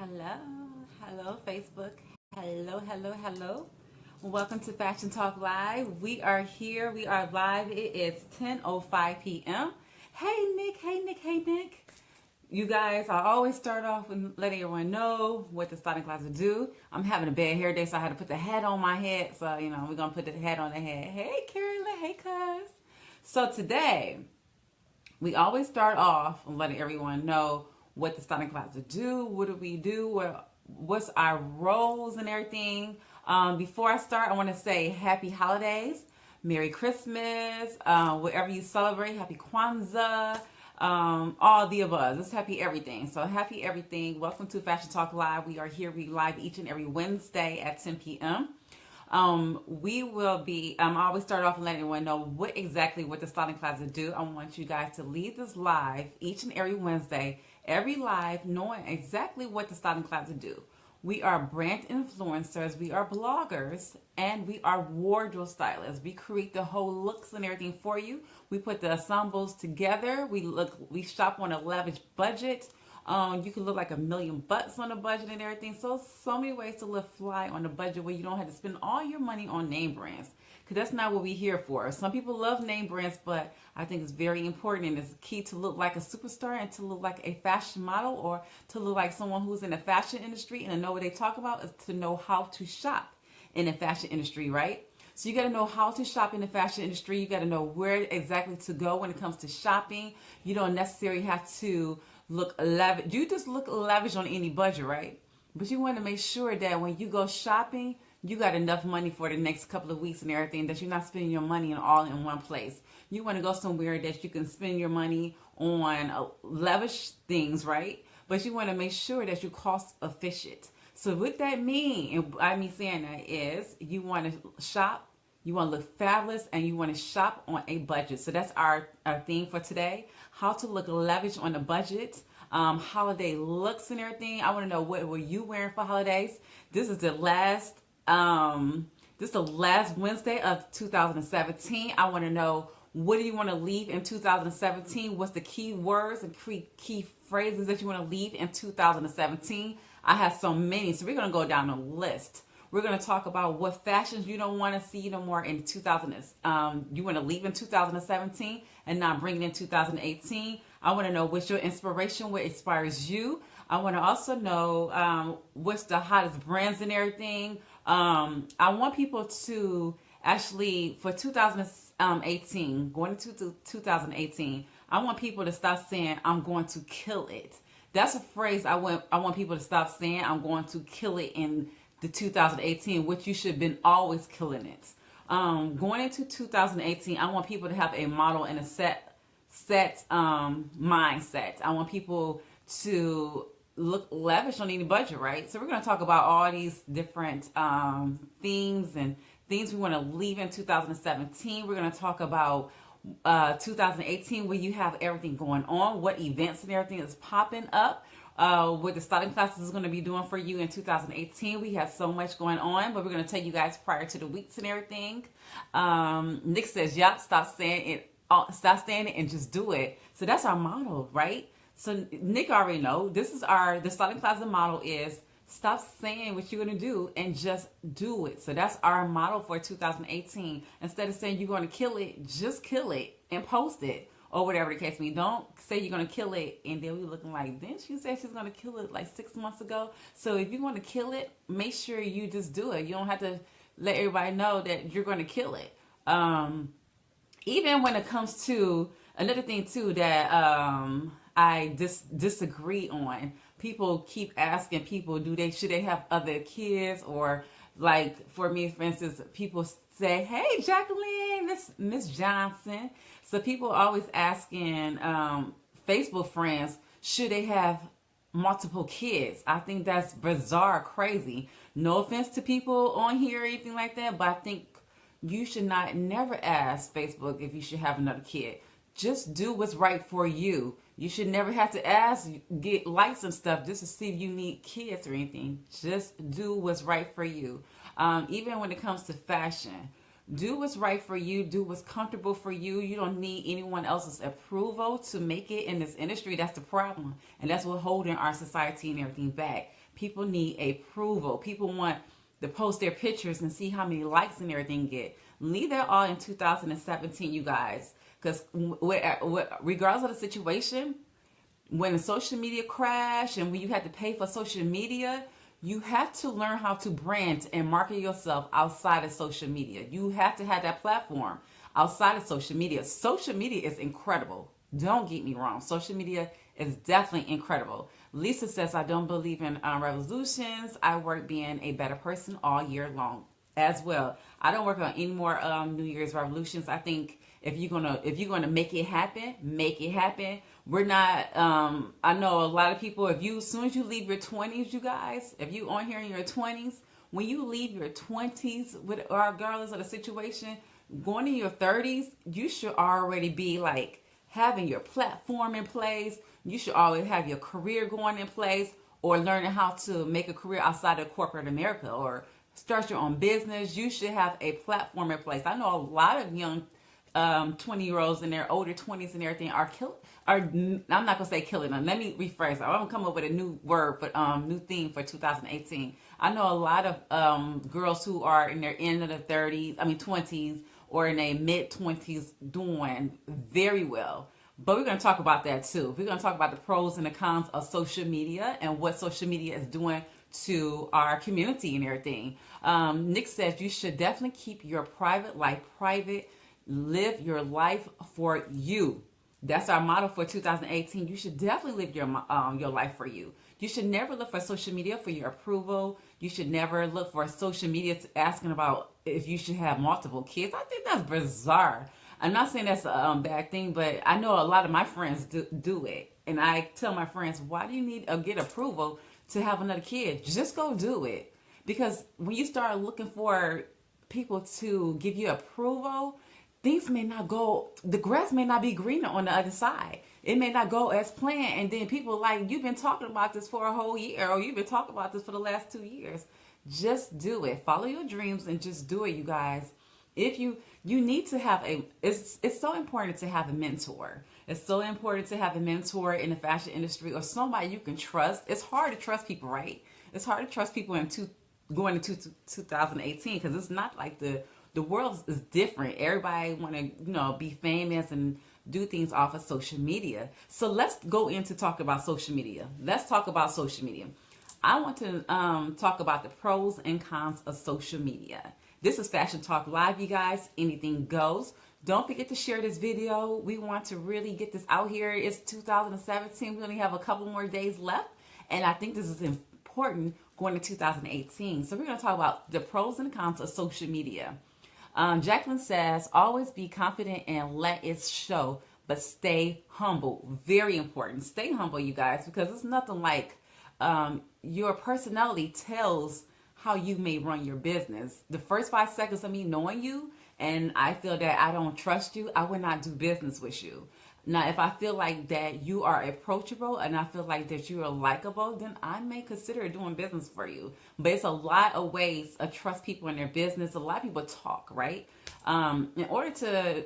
Hello, hello, Facebook. Hello. Welcome to Fashion Talk Live. We are here. We are live. It is 10:05 p.m. Hey Nick. You guys, I always start off with letting everyone know what the styling class will do. I'm having a bad hair day, so I had to put the hat on my head. So, we're going to put the hat on the head. Hey, Carolyn. Hey, cuz. So today, we always start off letting everyone know what the styling class will do. What do we do? What's our roles and everything. Before I start, I want to say happy holidays, Merry Christmas, whatever you celebrate, happy Kwanzaa, all the above. It's happy everything. So happy everything. Welcome to Fashion Talk Live. We are here. We live each and every Wednesday at 10 p.m. We will be, I always start off and letting everyone know what the styling class will do. I want you guys to leave this live each and every Wednesday, every live, knowing exactly what the styling class will do. We are brand influencers, we are bloggers, and we are wardrobe stylists. We create the whole looks and everything for you. We put the ensembles together. We shop on a lavish budget. You can look like $1,000,000 on a budget and everything. So many ways to live fly on a budget where you don't have to spend all your money on name brands. Because that's not what we're here for. Some people love name brands, but I think it's very important and it's key to look like a superstar and to look like a fashion model or to look like someone who's in the fashion industry and to know what they talk about is to know how to shop in the fashion industry, right? So you got to know how to shop in the fashion industry. You got to know where exactly to go when it comes to shopping. You don't necessarily have to look lavish. You just look lavish on any budget, right? But you want to make sure that when you go shopping, you got enough money for the next couple of weeks and everything, that you're not spending your money all in one place. You want to go somewhere that you can spend your money on lavish things, right? But you want to make sure that you're cost efficient. So what that mean, and by me saying that is, you want to shop, you want to look fabulous, and you want to shop on a budget. So that's our theme for today. How to look lavish on a budget. Holiday looks and everything. I want to know, what were you wearing for holidays? This is the last Wednesday of 2017. I want to know, what do you want to leave in 2017? What's the key words and key phrases that you want to leave in 2017? I have so many, so we're going to go down a list. We're going to talk about what fashions you don't want to see no more in you want to leave in 2017 and not bring it in 2018. I want to know what's your inspiration, what inspires you. I want to also know what's the hottest brands and everything. I want people to actually, for 2018, going into 2018, I want people to stop saying, I'm going to kill it. That's a phrase I want people to stop saying, I'm going to kill it in the 2018, which you should have been always killing it. Going into 2018, I want people to have a model and a set mindset. I want people to look lavish on any budget, right? So we're going to talk about all these different themes and things we want to leave in 2017. We're going to talk about 2018, where you have everything going on, what events and everything is popping up, what the styling classes is going to be doing for you in 2018. We have so much going on, but we're going to tell you guys prior to the weeks and everything. Nick says, "Yup, stop saying it and just do it." So that's our motto, right? So Nick already know the styling classes model is stop saying what you're going to do and just do it. So that's our model for 2018. Instead of saying you're going to kill it, just kill it and post it or whatever the case may be. Don't say you're going to kill it and then we're looking like, didn't she say she's going to kill it like 6 months ago? So if you want to kill it, make sure you just do it. You don't have to let everybody know that you're going to kill it. Even when it comes to another thing too that I disagree on. People keep asking people, should they have other kids? Or like for me, for instance, people say, "Hey, Jacqueline, Miss Johnson." So people always asking Facebook friends, should they have multiple kids? I think that's bizarre, crazy. No offense to people on here or anything like that, but I think you should never ask Facebook if you should have another kid. Just do what's right for you. You should never have to get likes and stuff just to see if you need kids or anything. Just do what's right for you. Even when it comes to fashion, do what's right for you. Do what's comfortable for you. You don't need anyone else's approval to make it in this industry. That's the problem. And that's what's holding our society and everything back. People need approval. People want to post their pictures and see how many likes and everything get. Leave that all in 2017, you guys. Because regardless of the situation, when the social media crash and when you had to pay for social media, you have to learn how to brand and market yourself outside of social media. You have to have that platform outside of social media. Social media is incredible. Don't get me wrong. Social media is definitely incredible. Lisa says, I don't believe in revolutions. I work being a better person all year long as well. I don't work on any more New Year's revolutions. I think if you're gonna make it happen, make it happen. We're not. I know a lot of people. As soon as you leave your 20s, you guys, if you on here in your 20s, when you leave your 20s, regardless of the situation, going in your 30s, you should already be like having your platform in place. You should always have your career going in place, or learning how to make a career outside of corporate America, or start your own business. You should have a platform in place. I know a lot of young 20-year-olds in their older 20s and everything I'm not gonna say killing them. Let me rephrase. I'm gonna come up with a new word for new theme for 2018. I know a lot of girls who are in their end of the 20s, or in their mid 20s, doing very well. But we're going to talk about that too. We're going to talk about the pros and the cons of social media and what social media is doing to our community and everything. Nick says you should definitely keep your private life private. Live your life for you. That's our motto for 2018. You should definitely live your life for you. You should never look for social media for your approval. You should never look for social media asking about if you should have multiple kids. I think that's bizarre. I'm not saying that's a bad thing, but I know a lot of my friends do it. And I tell my friends, why do you need to get approval to have another kid? Just go do it. Because when you start looking for people to give you approval, things may not go, the grass may not be greener on the other side. It may not go as planned. And then people like, you've been talking about this for a whole year, or you've been talking about this for the last 2 years. Just do it. Follow your dreams and just do it, you guys. If you need to have it's so important to have a mentor. It's so important to have a mentor in the fashion industry, or somebody you can trust. It's hard to trust people, right? It's hard to trust people going into 2018, because it's not like the world is different. Everybody want to be famous and do things off of social media. So let's go into talk about social media. Let's talk about social media. I want to talk about the pros and cons of social media. This is Fashion Talk Live, you guys. Anything goes. Don't forget to share this video. We want to really get this out here. It's 2017. We only have a couple more days left. And I think this is important going to 2018. So we're going to talk about the pros and cons of social media. Jacqueline says, always be confident and let it show, but stay humble. Very important. Stay humble, you guys, because it's nothing like your personality tells how you may run your business. The first 5 seconds of me knowing you, and I feel that I don't trust you, I would not do business with you. Now, if I feel like that you are approachable and I feel like that you are likable, then I may consider doing business for you. But it's a lot of ways to trust people in their business. A lot of people talk, right? In order to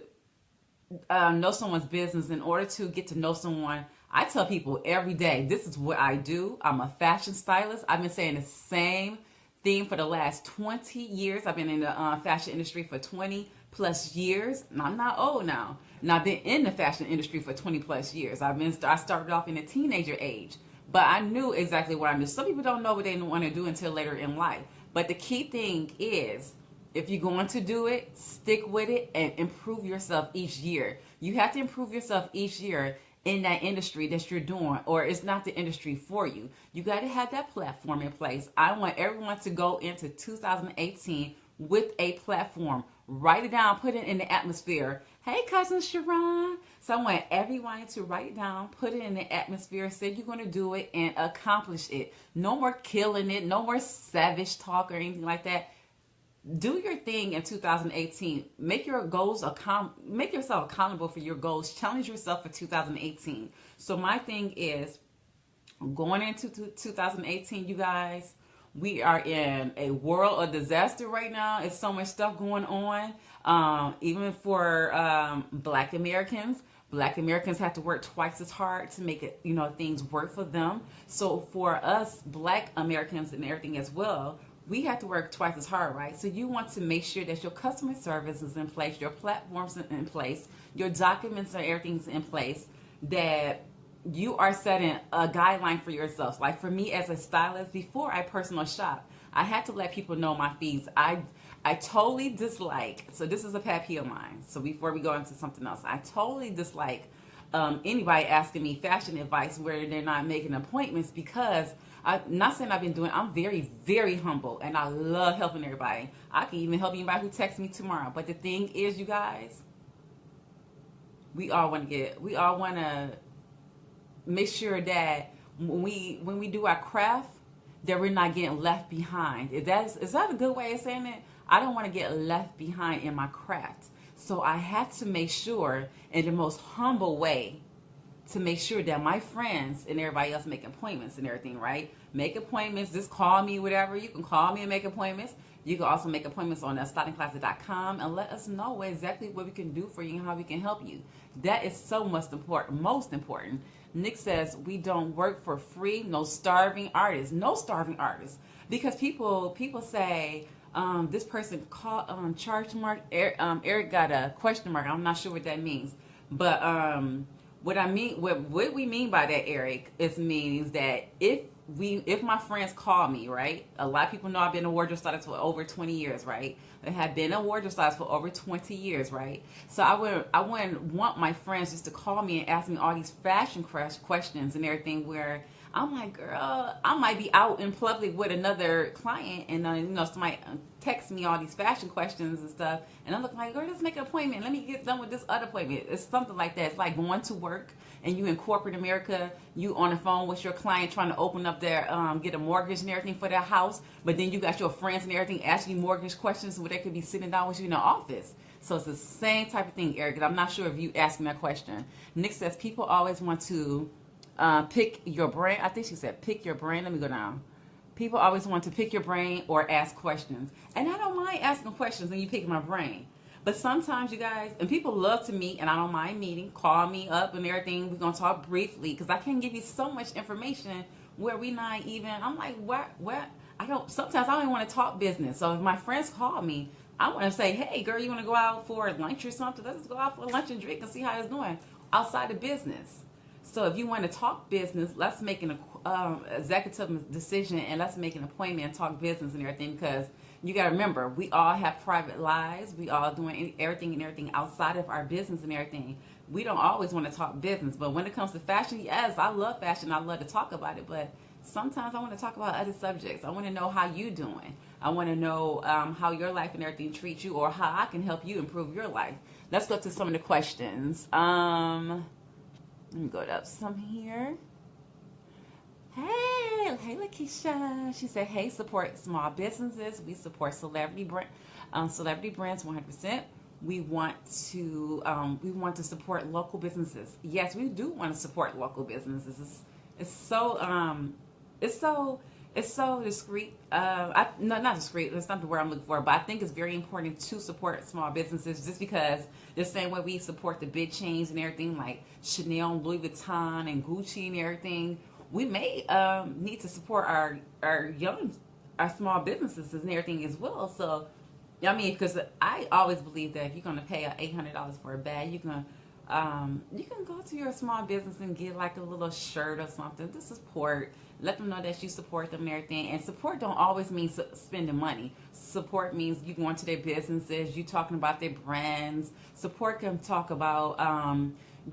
know someone's business, in order to get to know someone, I tell people every day, this is what I do. I'm a fashion stylist. I've been saying the same thing for the last 20 years. I've been in the fashion industry for 20 plus years, and I'm not old now. And I've been in the fashion industry for 20 plus years. I started off in a teenager age, but I knew exactly what I knew. Some people don't know what they want to do until later in life. But the key thing is, if you're going to do it, stick with it and improve yourself each year. You have to improve yourself each year in that industry that you're doing, or it's not the industry for you. You got to have that platform in place. I want everyone to go into 2018 with a platform. Write it down, put it in the atmosphere. Hey, cousin Sharon. So I want everyone to write it down, put it in the atmosphere, say you're going to do it and accomplish it. No more killing it, no more savage talk or anything like that. Do your thing in 2018. Make your goals make yourself accountable for your goals. Challenge yourself for 2018. So my thing is, going into 2018, you guys, we are in a world of disaster right now. It's so much stuff going on, even for Black Americans. Black Americans have to work twice as hard to make it, things work for them. So for us Black Americans and everything as well, we have to work twice as hard, right? So you want to make sure that your customer service is in place, your platforms are in place, your documents and everything's in place, that you are setting a guideline for yourself. Like for me as a stylist, before I personal shop, I had to let people know my fees. I totally dislike, so this is a pet peeve of mine. So before we go into something else, I totally dislike anybody asking me fashion advice where they're not making appointments, because I'm not saying I'm very, very humble and I love helping everybody. I can even help anybody who texts me tomorrow. But the thing is, you guys, we all want to make sure that when we do our craft, that we're not getting left behind. Is that a good way of saying it? I don't want to get left behind in my craft. So I had to make sure in the most humble way to make sure that my friends and everybody else make appointments and everything, right? Make appointments, just call me, whatever. You can call me and make appointments. You can also make appointments on stylingcloset.com and let us know exactly what we can do for you and how we can help you. That is so most important. Nick says, we don't work for free, no starving artists. No starving artists. Because people say, this person called charge mark. Eric got a question mark. I'm not sure what that means. But what we mean by that, Eric, means that if my friends call me, right? A lot of people know I've been a wardrobe stylist for over 20 years, right? I have been a wardrobe stylist for over 20 years, right? So I wouldn't want my friends just to call me and ask me all these fashion questions and everything, where I'm like, girl, I might be out in public with another client and somebody text me all these fashion questions and stuff, and I'm looking like, girl, let's make an appointment. Let me get done with this other appointment. It's something like that. It's like going to work and you in corporate America, you on the phone with your client trying to open up their get a mortgage and everything for their house, but then you got your friends and everything asking you mortgage questions where they could be sitting down with you in the office. So it's the same type of thing, Eric. I'm not sure if you asking that question. Nick says people always want to pick your brain. I think she said pick your brain. Let me go down. People always want to pick your brain or ask questions. And I don't mind asking questions and you pick my brain. But sometimes, you guys, and people love to meet, and I don't mind meeting, call me up and everything. We're going to talk briefly, because I can give you so much information where we not even, I'm like, what? Sometimes I don't even want to talk business. So if my friends call me, I want to say, hey, girl, you want to go out for lunch or something? Let's go out for lunch and drink and see how it's going outside of business. So if you want to talk business, let's make an executive decision and let's make an appointment and talk business and everything, because you got to remember, we all have private lives. We all doing everything outside of our business and everything. We don't always want to talk business, but when it comes to fashion, yes, I love fashion. I love to talk about it, but sometimes I want to talk about other subjects. I want to know how you doing. I want to know how your life and everything treats you, or how I can help you improve your life. Let's go to some of the questions. Let me go up some here. Hey, Lakeisha. She said, hey, support small businesses. We support celebrity brands 100%. We want to support local businesses. Yes, we do want to support local businesses. It's so discreet. Not discreet. That's not the word I'm looking for. But I think it's very important to support small businesses, just because the same way we support the big chains and everything like Chanel, Louis Vuitton, and Gucci and everything. We may need to support our small businesses and everything as well. So, I mean, because I always believe that if you're going to pay $800 for a bag, you can go to your small business and get like a little shirt or something to support. Let them know that you support them and everything. And support don't always mean spending money. Support means you going to their businesses, you talking about their brands. Support can talk about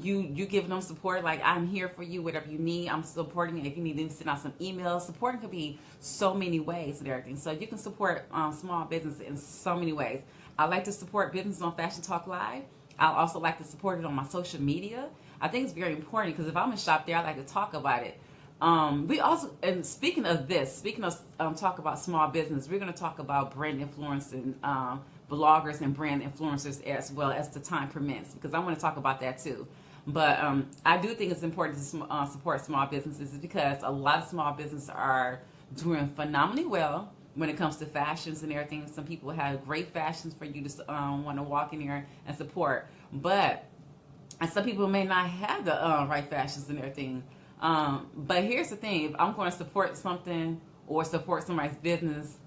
you giving them support, like I'm here for you, whatever you need, I'm supporting you. If you need to send out some emails, supporting could be so many ways and everything. So you can support small business in so many ways. I like to support business on Fashion Talk Live. I also like to support it on my social media. I think it's very important, because if I'm in shop there, I like to talk about it. We also, and speaking of talk about small business, we're going to talk about brand influencing bloggers and brand influencers as well as the time permits, because I want to talk about that too. But I do think it's important to support small businesses, because a lot of small businesses are doing phenomenally well when it comes to fashions and everything. Some people have great fashions for you to want to walk in here and support. But and some people may not have the right fashions and everything. But here's the thing: if I'm going to support something or support somebody's business,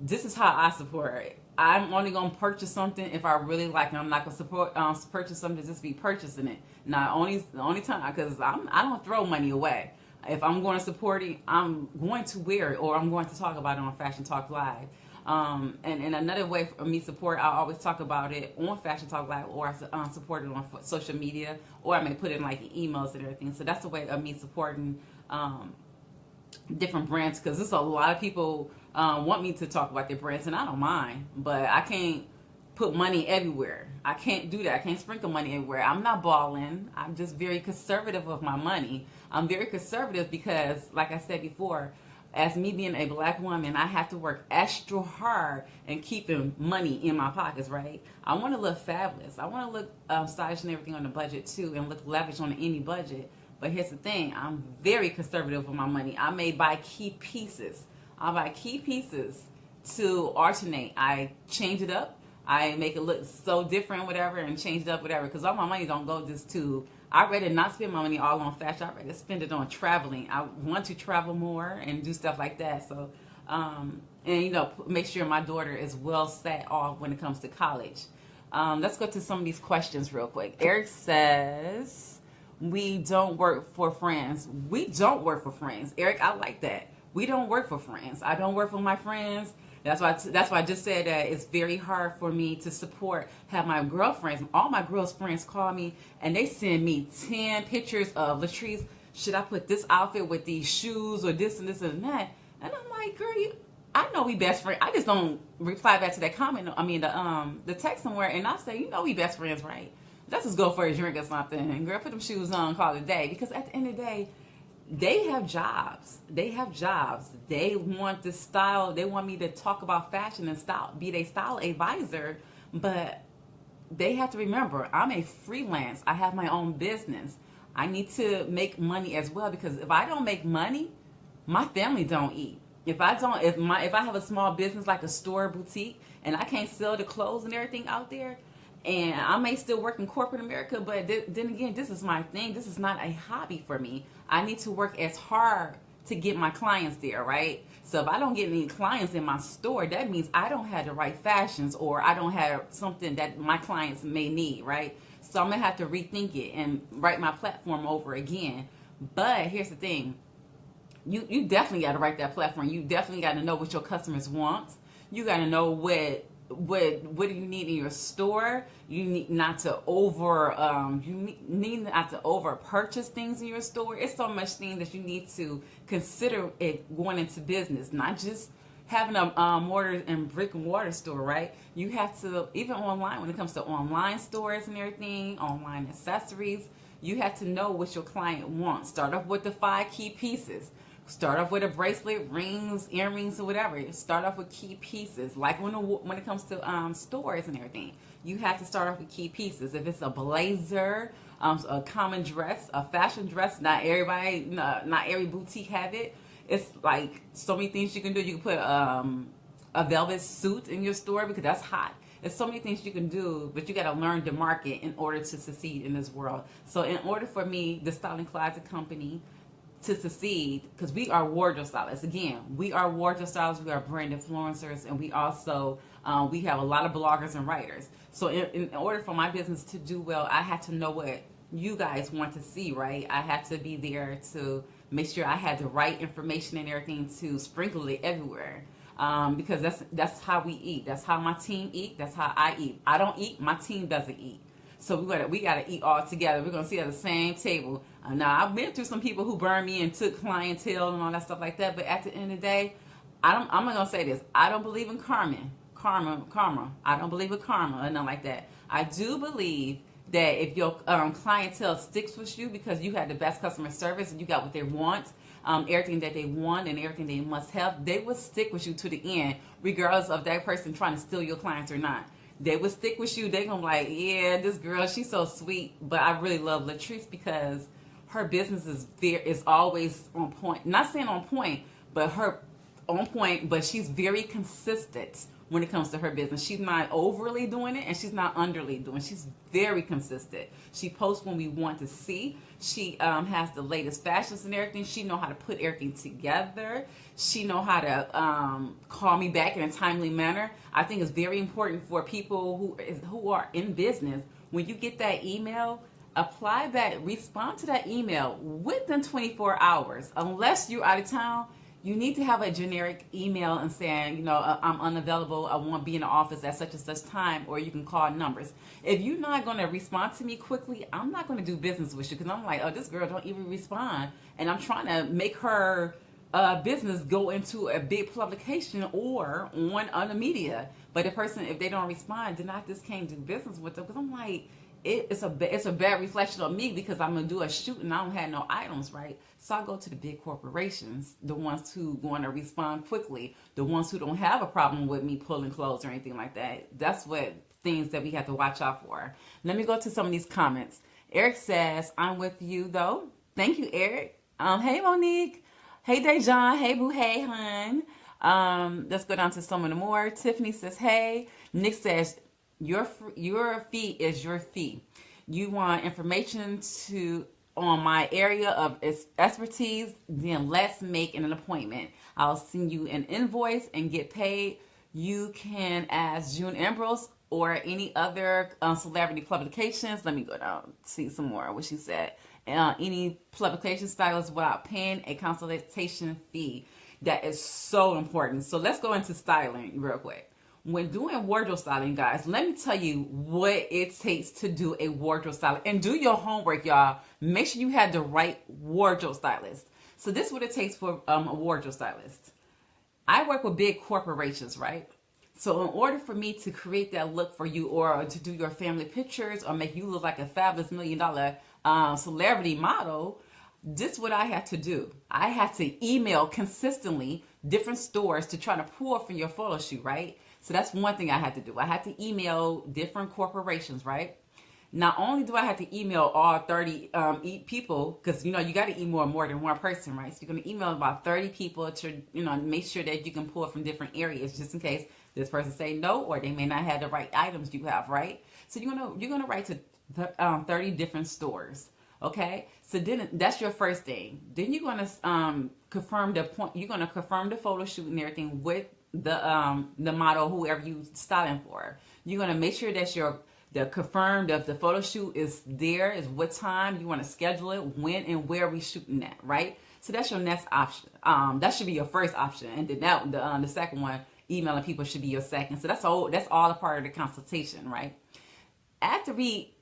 this is how I support it. I'm only going to purchase something if I really like it. I'm not going to support purchase something to just be purchasing it. Now, the only time, because I don't throw money away. If I'm going to support it, I'm going to wear it, or I'm going to talk about it on Fashion Talk Live. And another way for me support, I always talk about it on Fashion Talk Live, or I support it on social media, or I may put it in like emails and everything. So that's the way of me supporting different brands, because there's a lot of people want me to talk about their brands, and I don't mind, but I can't put money everywhere. I can't do that. I can't sprinkle money everywhere. I'm not balling. I'm just very conservative with my money. I'm very conservative because, like I said before, as me being a black woman, I have to work extra hard and keeping money in my pockets, right? I want to look fabulous. I want to look stylish and everything on the budget too, and look lavish on any budget. But here's the thing: I'm very conservative with my money. I may buy key pieces. I buy key pieces to alternate. I change it up. I make it look so different, whatever, and change it up, whatever. Because all my money don't go just to. I'd rather not spend my money all on fashion. I'd rather spend it on traveling. I want to travel more and do stuff like that. So, and make sure my daughter is well set off when it comes to college. Let's go to some of these questions real quick. Eric says, "We don't work for friends." We don't work for friends, Eric. I like that. We don't work for friends. I don't work for my friends. That's why I just said that it's very hard for me to have my girlfriends. All my girls' friends call me and they send me 10 pictures of Latrice. Should I put this outfit with these shoes or this and this and that? And I'm like, girl, I know we best friends. I just don't reply back to that comment. I mean, the text somewhere, and I say, we best friends, right? Let's just go for a drink or something. And girl, put them shoes on, call it a day. Because at the end of the day, they have jobs. They want the style. They want me to talk about fashion and style, be their style advisor. But they have to remember, I'm a freelance. I have my own business. I need to make money as well, because if I don't make money, my family don't eat. If I have a small business like a store, boutique, and I can't sell the clothes and everything out there, and I may still work in corporate America, but then again, this is my thing. This is not a hobby for me. I need to work as hard to get my clients there, right? So if I don't get any clients in my store, that means I don't have the right fashions, or I don't have something that my clients may need, right? So I'm going to have to rethink it and write my platform over again. But here's the thing. You definitely got to write that platform. You definitely got to know what your customers want. You got to know what do you need in your store. You need not to need not to over purchase things in your store. It's so much things that you need to consider it going into business, not just having a mortar and brick and mortar store, right? You have to, even online, when it comes to online stores and everything, online accessories, you have to know what your client wants. Start off with the 5 key pieces. Start off with a bracelet, rings, earrings, or whatever. Start off with key pieces. Like when it comes to stores and everything, you have to start off with key pieces. If it's a blazer, a common dress, a fashion dress, not every boutique have it. It's like so many things you can do. You can put a velvet suit in your store because that's hot. There's so many things you can do, but you got to learn the market in order to succeed in this world. So in order for me, the Styling Closet Company, to succeed, because we are wardrobe stylists. Again, we are wardrobe stylists, we are brand influencers, and we also we have a lot of bloggers and writers. So in order for my business to do well, I had to know what you guys want to see, right? I had to be there to make sure I had the right information and everything to sprinkle it everywhere. Because that's how we eat. That's how my team eat. That's how I eat. I don't eat. My team doesn't eat. So we gotta eat all together. We're gonna sit at the same table. Now I've been through some people who burned me and took clientele and all that stuff like that. But at the end of the day, I'm not gonna say this. I don't believe in karma. I don't believe in karma or nothing like that. I do believe that if your clientele sticks with you because you had the best customer service and you got what they want, everything that they want and everything they must have, they will stick with you to the end, regardless of that person trying to steal your clients or not. They will stick with you. They're going to be like, yeah, this girl, she's so sweet. But I really love Latrice because her business is always on point. Not saying on point, but she's very consistent when it comes to her business. She's not overly doing it, and she's not underly doing it. She's very consistent. She posts when we want to see. She has the latest fashions and everything. She know how to put everything together. She know how to call me back in a timely manner. I think it's very important for people who are in business. When you get that email, apply that, respond to that email within 24 hours. Unless you're out of town, you need to have a generic email and saying, you know, I'm unavailable, I won't be in the office at such and such time, or you can call numbers. If you're not going to respond to me quickly, I'm not going to do business with you, because I'm like, oh, this girl don't even respond, and I'm trying to make her business go into a big publication or on the media. But the person, if they don't respond, then I just can't do business with them, because I'm like, it's a bad reflection on me, because I'm gonna do a shoot and I don't have no items, right? So I go to the big corporations, the ones who want to respond quickly, the ones who don't have a problem with me pulling clothes or anything like that. That's what things that we have to watch out for. Let me go to some of these comments. Eric says, "I'm with you though." Thank you, Eric. Hey Monique. Hey Dejan. Hey Boo. Hey Hun. Let's go down to some of the more. Tiffany says, "Hey." Nick says, Your fee is your fee. You want information on my area of expertise, then let's make an appointment. I'll send you an invoice and get paid. You can ask June Ambrose or any other celebrity publications. Let me go down, see some more what she said. Any publication stylist without paying a consultation fee. That is so important. So let's go into styling real quick. When doing wardrobe styling, guys, let me tell you what it takes to do a wardrobe styling. And do your homework, y'all. Make sure you have the right wardrobe stylist. So this is what it takes for a wardrobe stylist. I work with big corporations, right? So in order for me to create that look for you, or to do your family pictures, or make you look like a fabulous $1 million celebrity model, this is what I had to do. I had to email consistently different stores to try to pull from your photo shoot, right? So that's one thing I had to do. I had to email different corporations, right? Not only do I have to email all 30 people, because, you know, you got to email more than one person, right? So you're going to email about 30 people to, you know, make sure that you can pull from different areas, just in case this person say no, or they may not have the right items you have, right? So you're gonna write to 30 different stores. Okay, so then that's your first thing. Then you're gonna confirm the point. You're gonna confirm the photo shoot and everything with the model, whoever you styling for. You're gonna make sure that the confirmed of the photo shoot is there, is what time you want to schedule it, when and where we shooting at, right? So that's your next option. That should be your first option, and then the second one, emailing people, should be your second. So that's all a part of the consultation, right? After we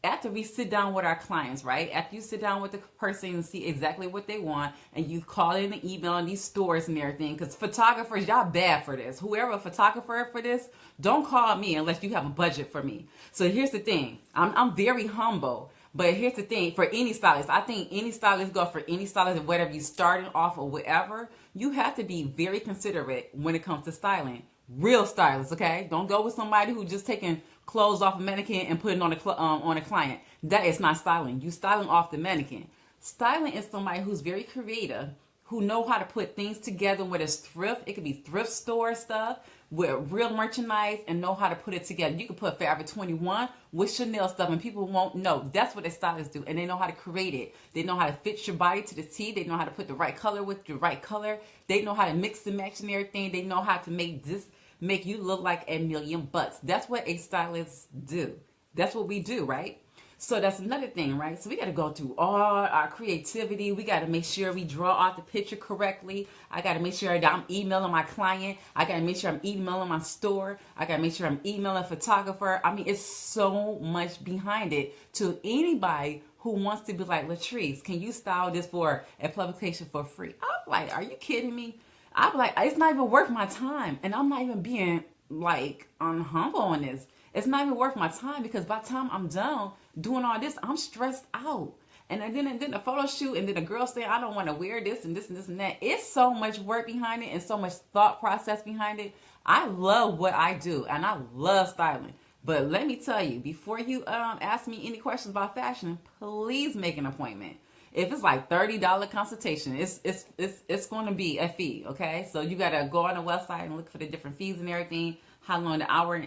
sit down with our clients, right? After you sit down with the person and see exactly what they want, and you call in and email in these stores and everything, because photographers, y'all bad for this. Whoever a photographer for this, don't call me unless you have a budget for me. So here's the thing. I'm very humble, but here's the thing. For any stylist, I think any stylist go for any stylist, whatever you starting off or whatever, you have to be very considerate when it comes to styling. Real stylists, okay? Don't go with somebody who just taking clothes off a mannequin and putting on a client. That is not styling. You styling off the mannequin. Styling is somebody who's very creative, who know how to put things together, whether it's thrift, it could be thrift store stuff, with real merchandise, and know how to put it together. You can put Forever 21 with Chanel stuff and people won't know. That's what the stylists do, and they know how to create it. They know how to fit your body to the T. They know how to put the right color with the right color. They know how to mix and match and everything. They know how to make you look like $1 million. That's what a stylist do. That's what we do, right? So that's another thing, right? So we got to go through all our creativity. We got to make sure we draw out the picture correctly. I got to make sure that I'm emailing my client. I got to make sure I'm emailing my store. I got to make sure I'm emailing a photographer. I mean, it's so much behind it. To anybody who wants to be like, Latrice, can you style this for a publication for free? I'm like, are you kidding me? I'm like, it's not even worth my time. And I'm not even being like humble on this. It's not even worth my time, because by the time I'm done doing all this, I'm stressed out. And then the photo shoot, and then the girl saying, I don't want to wear this and this and this and that. It's so much work behind it and so much thought process behind it. I love what I do, and I love styling. But let me tell you, before you ask me any questions about fashion, please make an appointment. If it's like $30 consultation, it's going to be a fee, okay? So you got to go on the website and look for the different fees and everything. how long the hour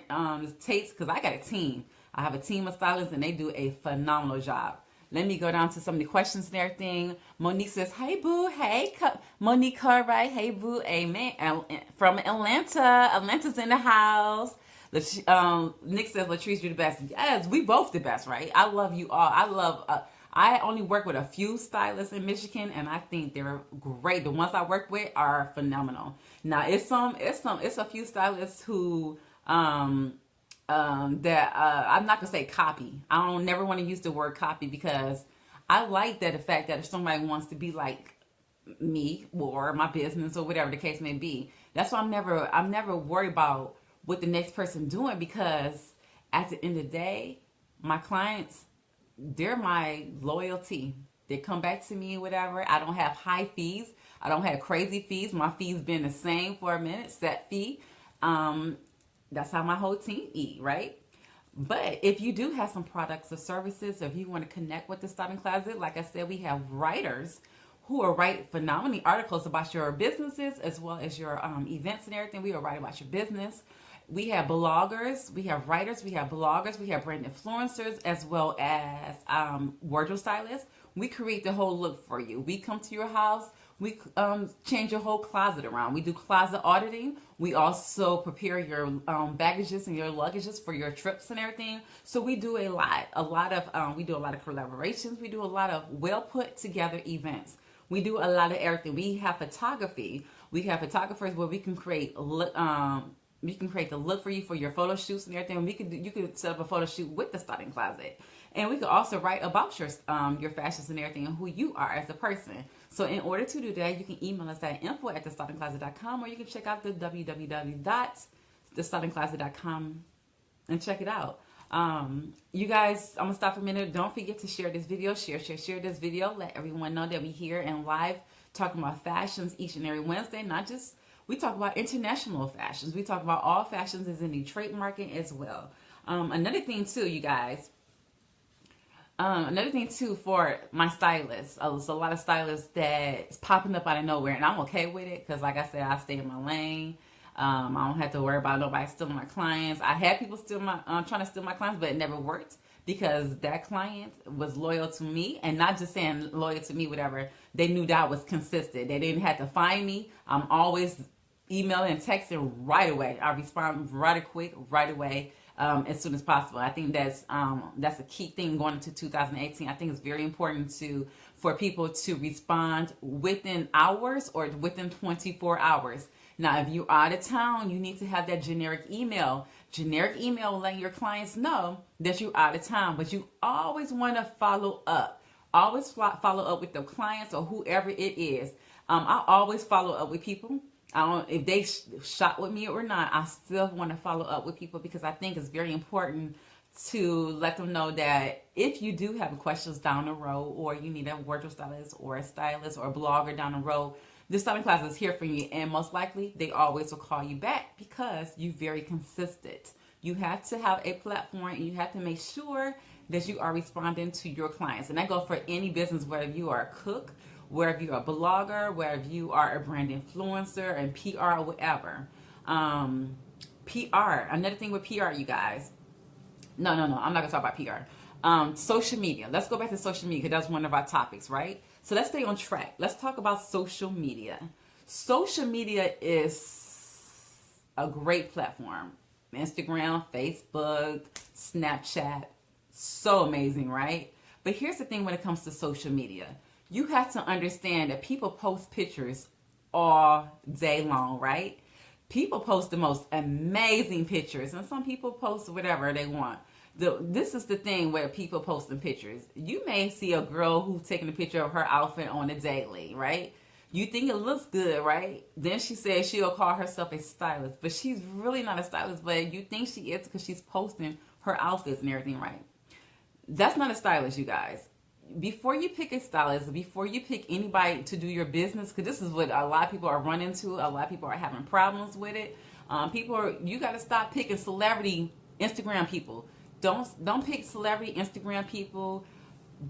takes, because I got a team. I have a team of stylists, and they do a phenomenal job. Let me go down to some of the questions and everything. Monique says, "Hey boo, hey Monique Cartwright, hey boo, amen." From Atlanta, Atlanta's in the house. Nick says, "Latrice, you're the best." Yes, we both the best, right? I love you all. I only work with a few stylists in Michigan, and I think they're great. The ones I work with are phenomenal. Now, it's a few stylists who that I'm not gonna say copy. I don't never want to use the word copy, because I like that the fact that if somebody wants to be like me or my business or whatever the case may be, that's why I'm never worried about what the next person doing, because at the end of the day, my clients, they're my loyalty. They come back to me, whatever. I don't have high fees. I don't have crazy fees. My fees been the same for a minute, set fee. That's how my whole team eat, right? But if you do have some products or services, or if you want to connect with the Styling Closet, like I said, we have writers who will write phenomenal articles about your businesses as well as your events and everything. We will write about your business. We have bloggers, we have writers, we have bloggers, we have brand influencers, as well as wardrobe stylists. We create the whole look for you. We come to your house. We change your whole closet around. We do closet auditing. We also prepare your baggages and your luggages for your trips and everything. So we do we do a lot of collaborations. We do a lot of well put together events. We do a lot of everything. We have photography. We have photographers where we can create we can create the look for you for your photo shoots and everything. You could set up a photo shoot with the Styling Closet, and we could also write about your fashions and everything and who you are as a person. So in order to do that, you can email us at info@thestylingcloset.com, or you can check out the www.thestylingcloset.com and check it out. You guys, I'm gonna stop for a minute. Don't forget to share this video. Share this video. Let everyone know that we here and live talking about fashions each and every Wednesday. Not just, we talk about international fashions. We talk about all fashions is in the trade market as well. Another thing too, you guys. Another thing too for my stylists. There's a lot of stylists that's popping up out of nowhere, and I'm okay with it because, like I said, I stay in my lane. I don't have to worry about nobody stealing my clients. I had people trying to steal my clients, but it never worked because that client was loyal to me, and not just saying loyal to me, whatever. They knew that I was consistent. They didn't have to find me. I'm always emailing and texting right away. I respond right away, as soon as possible. I think that's a key thing going into 2018. I think it's very important for people to respond within hours or within 24 hours. Now, if you're out of town, you need to have that generic email. Generic email letting your clients know that you're out of town, but you always want to follow up. Always follow up with the clients or whoever it is. I always follow up with people. If they shop with me or not, I still want to follow up with people because I think it's very important to let them know that if you do have questions down the road, or you need a wardrobe stylist or a stylist or a blogger down the road, the Styling Closet is here for you, and most likely they always will call you back because you're very consistent. You have to have a platform, and you have to make sure that you are responding to your clients, and that goes for any business, whether you are a cook, whether you're a blogger, whether you are a brand influencer and PR or whatever. PR, another thing with PR, you guys. No, I'm not gonna talk about PR. Social media. Let's go back to social media because that's one of our topics, right? So let's stay on track. Let's talk about social media. Social media is a great platform. Instagram, Facebook, Snapchat. So amazing, right? But here's the thing when it comes to social media. You have to understand that people post pictures all day long, right? People post the most amazing pictures, and some people post whatever they want. This is the thing where people posting pictures. You may see a girl who's taking a picture of her outfit on a daily, right? You think it looks good, right? Then she says she'll call herself a stylist, but she's really not a stylist, but you think she is because she's posting her outfits and everything, right? That's not a stylist, you guys. Before you pick a stylist, before you pick anybody to do your business, because this is what a lot of people are running into, a lot of people are having problems with it. You got to stop picking celebrity Instagram people. Don't pick celebrity Instagram people.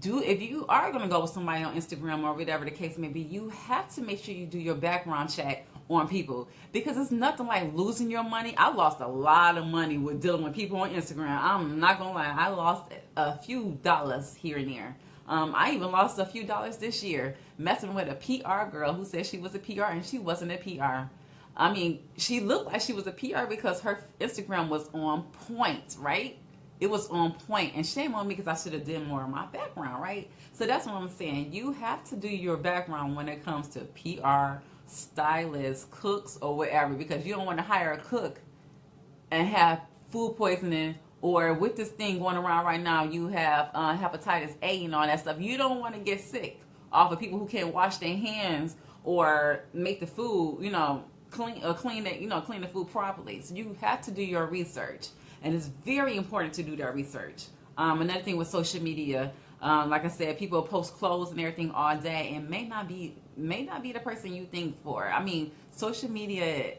If you are going to go with somebody on Instagram or whatever the case may be, you have to make sure you do your background check on people, because it's nothing like losing your money. I lost a lot of money with dealing with people on Instagram. I'm not gonna lie, I lost a few dollars here and there. I even lost a few dollars this year messing with a PR girl who said she was a PR and she wasn't a PR. I mean, she looked like she was a PR because her Instagram was on point, right? It was on point, and shame on me because I should have done more of my background, right? So that's what I'm saying. You have to do your background when it comes to PR, stylists, cooks, or whatever, because you don't want to hire a cook and have food poisoning, or with this thing going around right now, you have hepatitis A and all that stuff. You don't want to get sick off of people who can't wash their hands or make the food, clean the food properly. So you have to do your research, and it's very important to do that research. Another thing with social media, like I said, people post clothes and everything all day, and may not be the person you think for. I mean, social media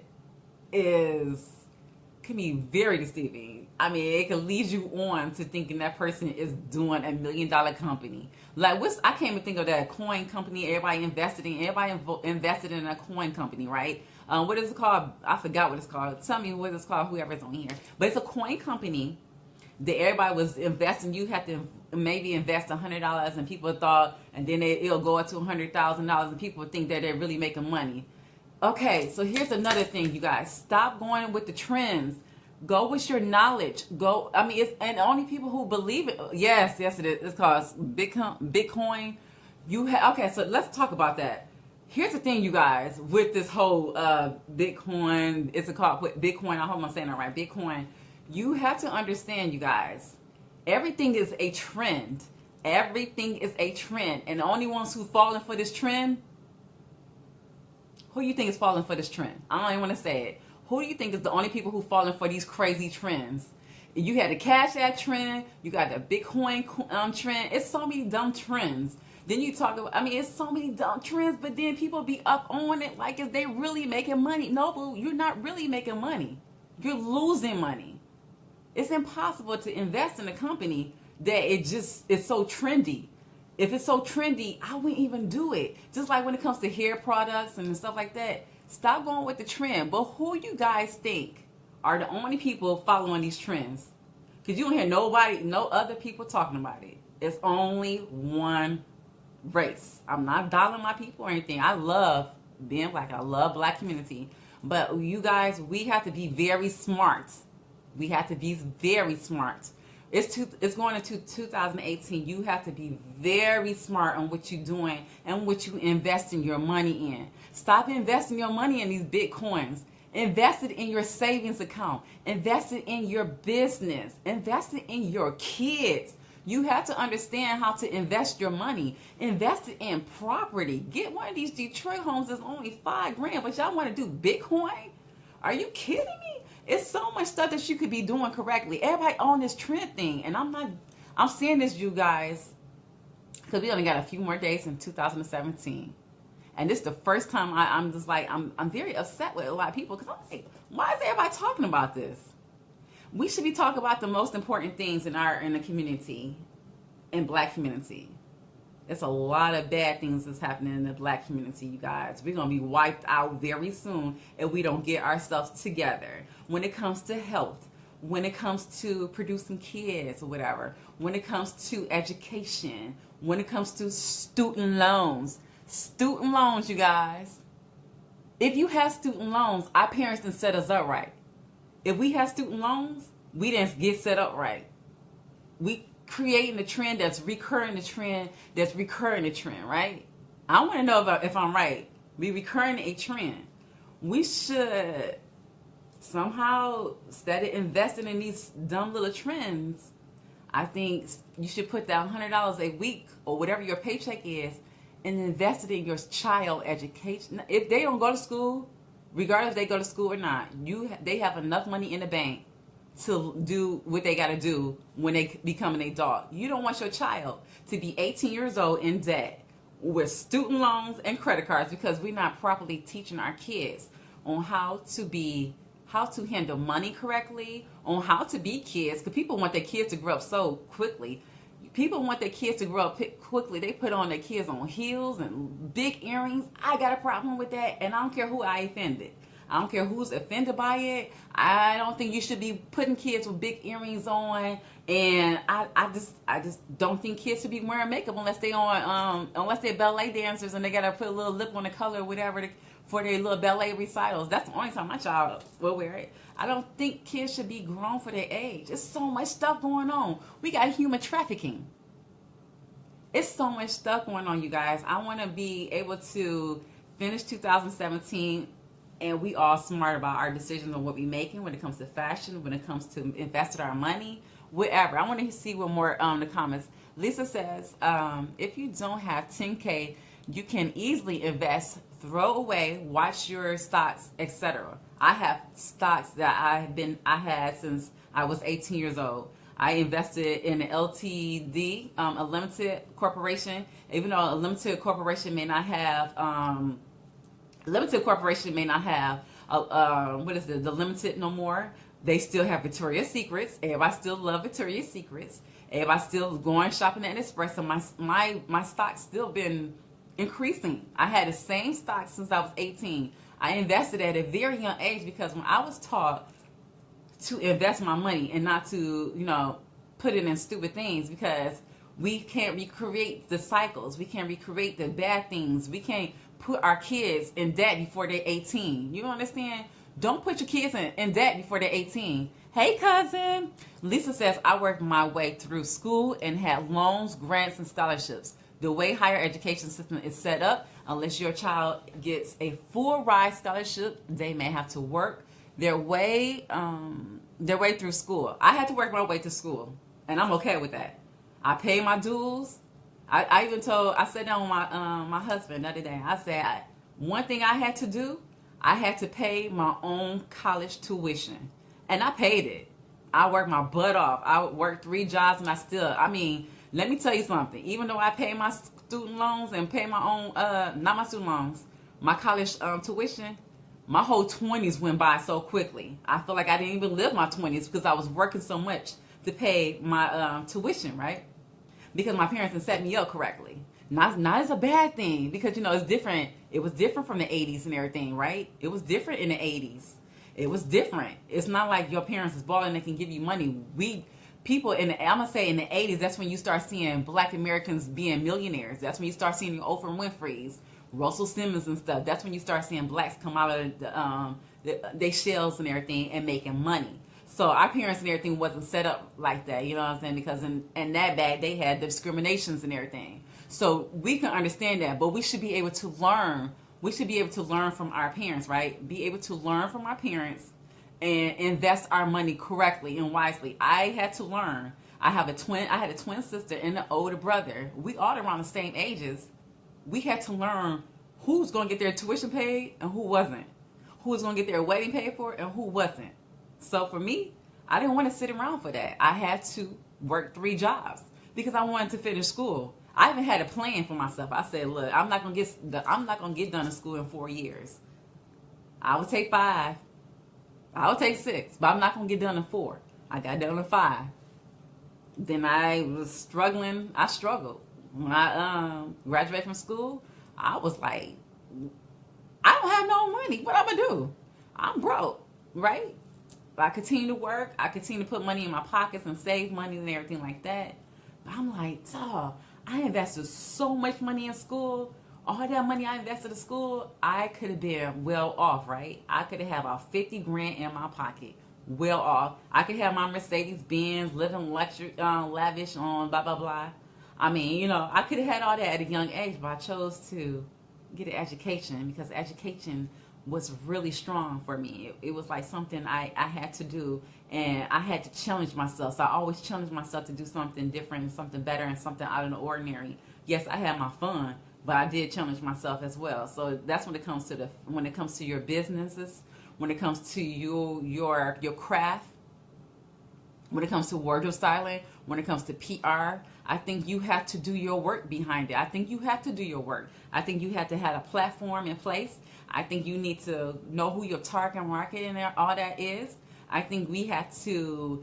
can be very deceiving. I mean, it can lead you on to thinking that person is doing $1 million company. Like, I can't even think of that coin company everybody invested in. Everybody invested in a coin company, right? What is it called? I forgot what it's called. Tell me what it's called, whoever's on here. But it's a coin company that everybody was investing. You have to maybe invest $100, and people thought, and then it'll go up to $100,000, and people think that they're really making money. Okay, so here's another thing, you guys. Stop going with the trends. Go with your knowledge. And only people who believe it. Yes, it is. It's called Bitcoin. Okay, so let's talk about that. Here's the thing, you guys, with this whole Bitcoin. It's called Bitcoin. I hope I'm saying that right. Bitcoin. You have to understand, you guys. Everything is a trend. Everything is a trend, and the only ones who falling for this trend. Who do you think is falling for this trend? I don't even want to say it. Who do you think is the only people who falling for these crazy trends? You had the Cash App trend. You got the Bitcoin trend. It's so many dumb trends. Then you talk about, it's so many dumb trends, but then people be up on it like if they really making money. No, boo, you're not really making money. You're losing money. It's impossible to invest in a company that it's so trendy. If it's so trendy, I wouldn't even do it. Just like when it comes to hair products and stuff like that. Stop going with the trend. But who you guys think are the only people following these trends? Because you don't hear no other people talking about it. It's only one race. I'm not dialing my people or anything. I love being black. I love black community. But you guys, we have to be very smart. We have to be very smart. It's going into 2018. You have to be very smart on what you're doing and what you investing your money in. Stop investing your money in these Bitcoins. Invest it in your savings account. Invest it in your business. Invest it in your kids. You have to understand how to invest your money. Invest it in property. Get one of these Detroit homes that's only $5,000, but y'all want to do Bitcoin? Are you kidding me? It's so much stuff that you could be doing correctly. Everybody on this trend thing, and I'm saying this, you guys, because we only got a few more days in 2017. And this is the first time I'm just like, I'm very upset with a lot of people, because I'm like, why is everybody talking about this? We should be talking about the most important things in the community, in black community. It's a lot of bad things that's happening in the black community, you guys. We're going to be wiped out very soon if we don't get ourselves together. When it comes to health, when it comes to producing kids or whatever, when it comes to education, when it comes to student loans, you guys. If you have student loans, our parents didn't set us up right. If we have student loans, we didn't get set up right. We creating a trend that's recurring the trend, right? I want to know if I'm right. We recurring a trend. We should somehow, instead of investing in these dumb little trends, I think you should put that $100 a week or whatever your paycheck is and invest it in your child education. If they don't go to school, regardless if they go to school or not, they have enough money in the bank to do what they got to do when they become an adult. You don't want your child to be 18 years old in debt with student loans and credit cards because we're not properly teaching our kids on how to handle money correctly, on how to be kids, because people want their kids to grow up so quickly. People want their kids to grow up quickly. They put on their kids on heels and big earrings. I got a problem with that, and I don't care who I offended. I don't care who's offended by it. I don't think you should be putting kids with big earrings on, and I just don't think kids should be wearing makeup unless they're ballet dancers and they gotta put a little lip on the color or whatever for their little ballet recitals. That's the only time my child will wear it. I don't think kids should be grown for their age. There's so much stuff going on. We got human trafficking. It's so much stuff going on, you guys. I want to be able to finish 2017 and we all smart about our decisions on what we're making when it comes to fashion, when it comes to investing our money, whatever. I want to see one more in the comments. Lisa says, if you don't have 10K, you can easily invest, throw away, watch your stocks, etc. I have stocks that I had since I was 18 years old. I invested in an LTD, a limited corporation. Even though a limited corporation may not have, what is it, the limited no more. They still have Victoria's Secrets. Everybody still love Victoria's Secrets. Everybody still going shopping at Express. So my stock's still been increasing. I had the same stock since I was 18. I invested at a very young age because when I was taught to invest my money and not to, put it in stupid things, because we can't recreate the cycles. We can't recreate the bad things. We can't put our kids in debt before they're 18. You understand? Don't put your kids in debt before they're 18. Hey, cousin. Lisa says, I worked my way through school and had loans, grants, and scholarships. The way higher education system is set up, unless your child gets a full ride scholarship, they may have to work their way through school. I had to work my way to school, and I'm okay with that. I paid my dues. I sat down with my husband the other day. I said, one thing I had to do, I had to pay my own college tuition, and I paid it. I worked my butt off. I worked 3 jobs, and let me tell you something. Even though I pay my student loans and pay my own, not my student loans, my college tuition, my whole 20s went by so quickly. I feel like I didn't even live my 20s because I was working so much to pay my tuition, right? Because my parents didn't set me up correctly. Not as a bad thing, because, it's different. It was different from the 80s and everything, right? It was different in the 80s. It was different. It's not like your parents is balling, they can give you money. I'm going to say in the 80s, that's when you start seeing Black Americans being millionaires. That's when you start seeing Oprah Winfrey's, Russell Simmons and stuff. That's when you start seeing blacks come out of their shells and everything and making money. So our parents and everything wasn't set up like that, you know what I'm saying? Because in that bag, they had discriminations and everything. So we can understand that, but we should be able to learn. We should be able to learn from our parents, right? Be able to learn from our parents and invest our money correctly and wisely. I had to learn. I had a twin sister and an older brother. We all around the same ages. We had to learn who's going to get their tuition paid and who wasn't. Who was going to get their wedding paid for and who wasn't. So for me, I didn't want to sit around for that. I had to work 3 jobs because I wanted to finish school. I even had a plan for myself. I said, look, I'm not gonna get done in school in 4 years. I would take 5. I would take 6, but I'm not gonna get done in 4. I got done in 5. Then I was struggling. I struggled when I graduated from school. I was like, I don't have no money. What I'm gonna do? I'm broke, right? But I continue to work. I continue to put money in my pockets and save money and everything like that. But I'm like, dog, I invested so much money in school. All that money I invested in school, I could have been well off, right? I could have had about 50 grand in my pocket, well off. I could have my Mercedes Benz, living lavish on blah, blah, blah. I mean, I could have had all that at a young age, but I chose to get an education because education was really strong for me. It was like something I had to do, and I had to challenge myself. So I always challenge myself to do something different and something better and something out of the ordinary. Yes, I had my fun, but I did challenge myself as well. So that's when it comes to your businesses, when it comes to your craft, when it comes to wardrobe styling, when it comes to PR. I think you have to do your work behind it. I think you have to do your work. I think you have to have a platform in place. I think you need to know who your target market and all that is. I think we have to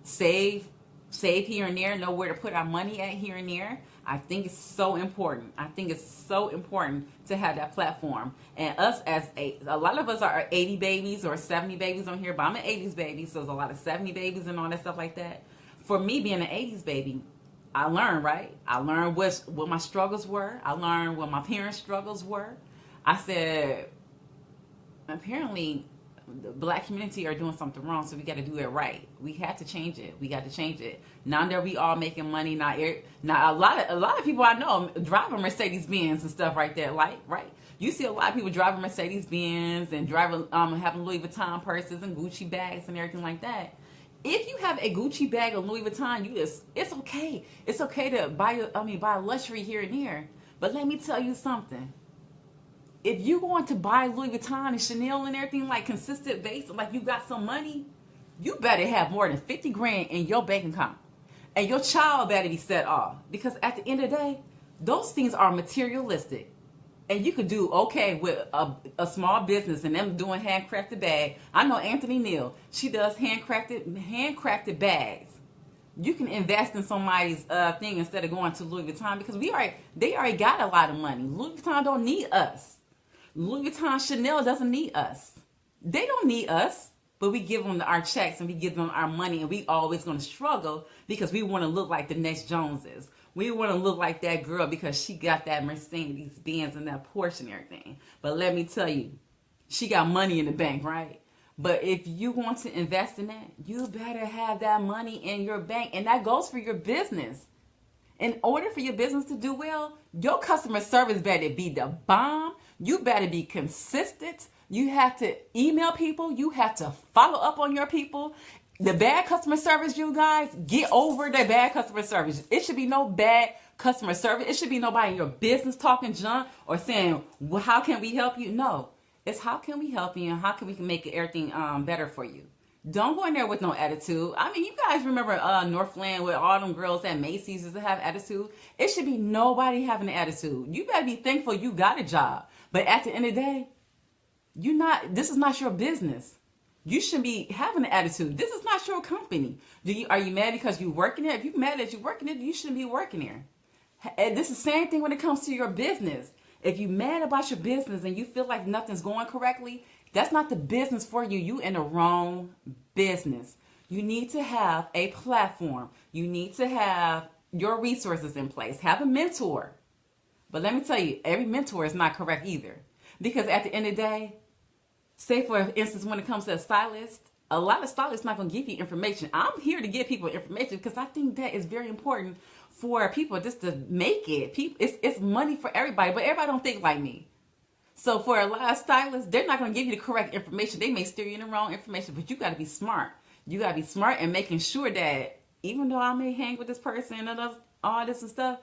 save save here and there, know where to put our money at here and there. I think it's so important. I think it's so important to have that platform. And us as a lot of us are 80 babies or 70 babies on here, but I'm an 80s baby, so there's a lot of 70 babies and all that stuff like that. For me being an 80s baby, I learned, right? I learned what my struggles were. I learned what my parents' struggles were. I said, apparently the black community are doing something wrong, so we got to do it right. We have to change it. We got to change it. Now that we all making money, now a lot of people I know driving Mercedes Benz and stuff right there, like, right? You see a lot of people driving Mercedes Benz and driving having Louis Vuitton purses and Gucci bags and everything like that. If you have a Gucci bag or Louis Vuitton, it's okay. It's okay to buy a luxury here and there. But let me tell you something. If you're going to buy Louis Vuitton and Chanel and everything like consistent base, like you got some money, you better have more than 50 grand in your bank account. And your child better be set off. Because at the end of the day, those things are materialistic. And you could do okay with a small business and them doing handcrafted bags. I know Anthony Neal. She does handcrafted bags. You can invest in somebody's thing instead of going to Louis Vuitton because they already got a lot of money. Louis Vuitton don't need us. Louis Vuitton, Chanel doesn't need us. They don't need us, but we give them our checks and we give them our money, and we always going to struggle because we want to look like the next Joneses. We want to look like that girl because she got that Mercedes Benz and that Porsche and everything. But let me tell you, she got money in the bank, right? But if you want to invest in that, you better have that money in your bank, and that goes for your business. In order for your business to do well, your customer service better be the bomb. You better be consistent. You have to email people. You have to follow up on your people. The bad customer service, you guys, get over the bad customer service. It should be no bad customer service. It should be nobody in your business talking junk or saying, well, how can we help you? No, it's how can we help you and how can we make everything better for you. Don't go in there with no attitude. I mean, you guys remember Northland with all them girls at Macy's used to have attitude? It should be nobody having an attitude. You better be thankful you got a job. But at the end of the day, this is not your business. You shouldn't be having an attitude. This is not your company. Are you mad because you working there? If you're mad that you're working there, you shouldn't be working there. And this is the same thing when it comes to your business. If you're mad about your business and you feel like nothing's going correctly, that's not the business for you. You in the wrong business. You need to have a platform. You need to have your resources in place. Have a mentor. But let me tell you, every mentor is not correct either. Because at the end of the day, say for instance, when it comes to a stylist, a lot of stylists not going to give you information. I'm here to give people information because I think that is very important for people just to make it. It's money for everybody, but everybody don't think like me. So for a lot of stylists, they're not going to give you the correct information. They may steer you in the wrong information, but you got to be smart. You got to be smart and making sure that even though I may hang with this person and all this and stuff,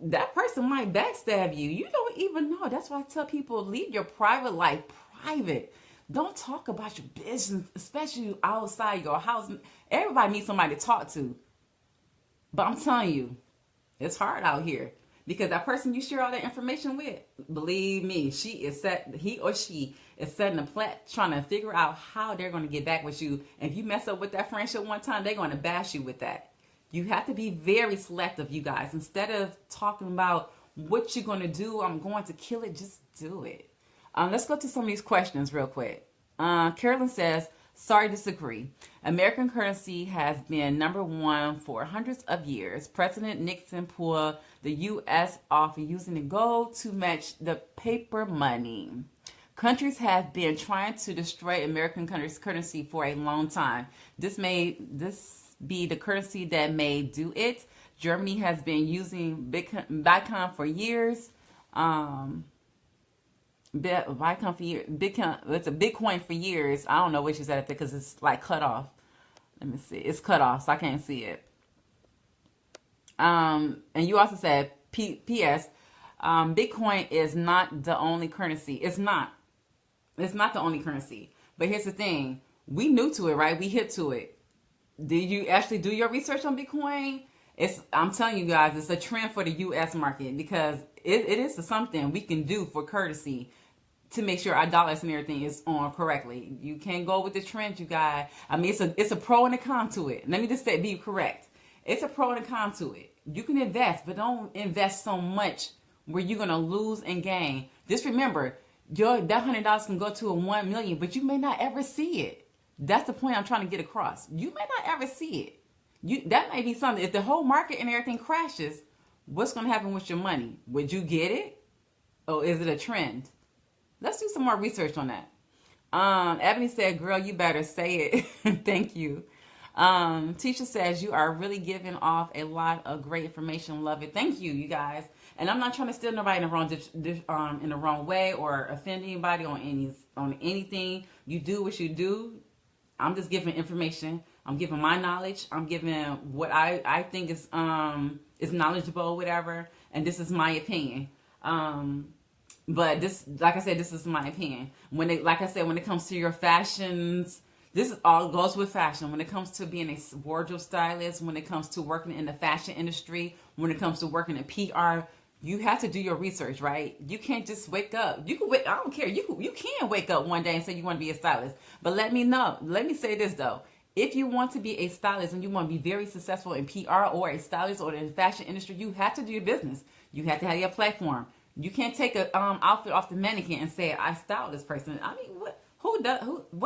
that person might backstab you. You don't even know. That's why I tell people, leave your private life private. Don't talk about your business, especially outside your house. Everybody needs somebody to talk to. But I'm telling you, it's hard out here. Because that person you share all that information with, believe me, he or she is setting a plat trying to figure out how they're going to get back with you. And if you mess up with that friendship one time, they're going to bash you with that. You have to be very selective, you guys. Instead of talking about what you're going to do, I'm going to kill it, just do it. Let's go to some of these questions real quick. Carolyn says, sorry, disagree. American currency has been number one for hundreds of years. President Nixon pulled the U.S. off using the gold to match the paper money. Countries have been trying to destroy American currency for a long time. This be the currency that may do it. Germany has been using Bitcoin for years. It's a Bitcoin for years. I don't know which is at because it's like cut off. Let me see. It's cut off, so I can't see it. And you also said P.S. Bitcoin is not the only currency. It's not. It's not the only currency. But here's the thing. We new to it, right? We hip to it. Did you actually do your research on Bitcoin? I'm telling you guys, it's a trend for the U.S. market because it is something we can do for courtesy to make sure our dollars and everything is on correctly. You can't go with the trend, you guys. I mean, it's a pro and a con to it. Let me just say, be correct. It's a pro and a con to it. You can invest, but don't invest so much where you're gonna lose and gain. Just remember, that $100 can go to a 1 million, but you may not ever see it. That's the point I'm trying to get across. You may not ever see it. That may be something. If the whole market and everything crashes, what's gonna happen with your money? Would you get it, or is it a trend? Let's do some more research on that. Ebony said, "Girl, you better say it." Thank you. Tisha says, "You are really giving off a lot of great information. Love it." Thank you, you guys. And I'm not trying to steer nobody in the wrong way or offend anybody on anything. You do what you do. I'm just giving information. I'm giving my knowledge. I'm giving what I think is knowledgeable, whatever. And this is my opinion. But this, like I said, this is my opinion. When it comes to your fashions, this all goes with fashion. When it comes to being a wardrobe stylist, when it comes to working in the fashion industry, when it comes to working in PR, you have to do your research, right? You can't just wake up. You can wait. I don't care. You can wake up one day and say you want to be a stylist. But let me say this though. If you want to be a stylist and you want to be very successful in PR or a stylist or in the fashion industry, you have to do your business. You have to have your platform. You can't take a outfit off the mannequin and say, "I styled this person." I mean, what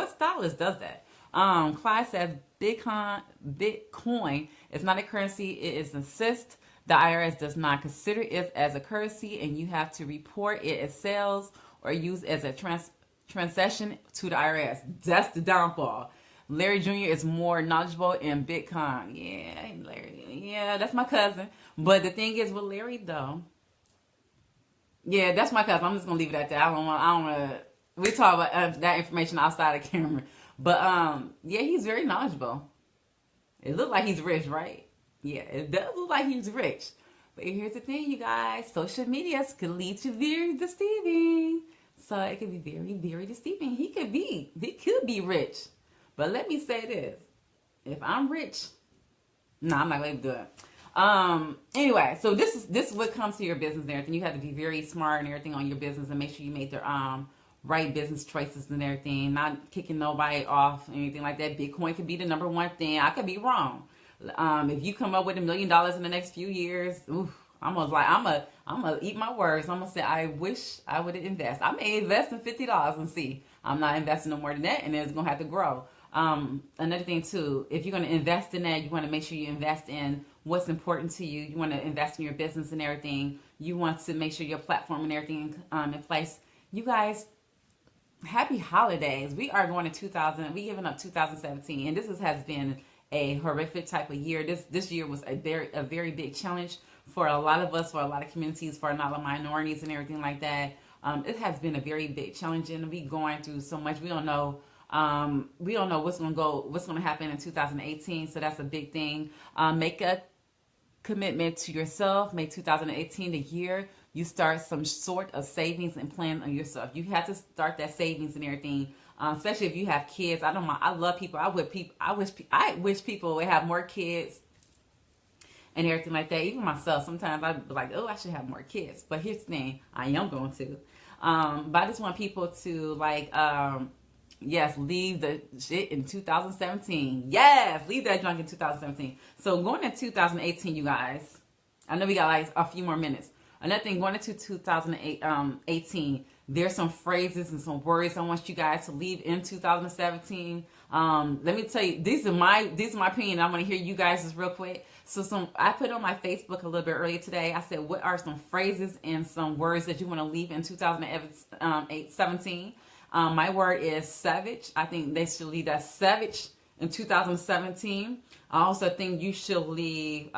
stylist does that? Clyde says Bitcoin is not a currency, it is an assist. The IRS does not consider it as a currency, and you have to report it as sales or use as a transaction to the IRS. That's the downfall. Larry Jr. is more knowledgeable in Bitcoin. Yeah, Larry. Yeah, that's my cousin. But the thing is with Larry though, yeah, that's my cousin. I'm just gonna leave it at that. I don't want to. We talk about that information outside of camera. But yeah, he's very knowledgeable. It looks like he's rich, right? Yeah, it does look like he's rich. But here's the thing, you guys: social media could lead to very deceiving. So it could be very, very deceiving. He could be rich. But let me say this: if I'm rich, no, I'm not going to do it. Anyway, so this is what comes to your business and everything. You have to be very smart and everything on your business and make sure you make the right business choices and everything. Not kicking nobody off or anything like that. Bitcoin could be the number one thing. I could be wrong. If you come up with $1 million in the next few years, I'm gonna eat my words. I'm gonna say I wish I would invest. I may invest in $50 and see. I'm not investing no more than that, and it's gonna have to grow. Another thing too, if you're gonna invest in that, you want to make sure you invest in what's important to you. You want to invest in your business and everything. You want to make sure your platform and everything in place. You guys, happy holidays. We are going to we giving up 2017, and this has been a horrific type of year. This year was a very big challenge for a lot of us, for a lot of communities, for a lot of minorities and everything like that. It has been a very big challenge, and we going through so much. We don't know what's going to happen in 2018. So that's a big thing. Make a commitment to yourself. Make 2018 the year you start some sort of savings and plan on yourself. You have to start that savings and everything. Especially if you have kids. I don't mind. I love people. I wish people would have more kids and everything like that. Even myself, sometimes I'd be like, "Oh, I should have more kids." But here's the thing: I am going to. But I just want people to yes, leave the shit in 2017. Yes, leave that junk in 2017. So going into 2018, you guys, I know we got like a few more minutes. Another thing, going into 2018, there's some phrases and some words I want you guys to leave in 2017. Let me tell you, these are my opinion. I want to hear you guys real quick. So I put on my Facebook a little bit earlier today. I said, what are some phrases and some words that you want to leave in 2017? My word is savage. I think they should leave that savage in 2017. I also think you should leave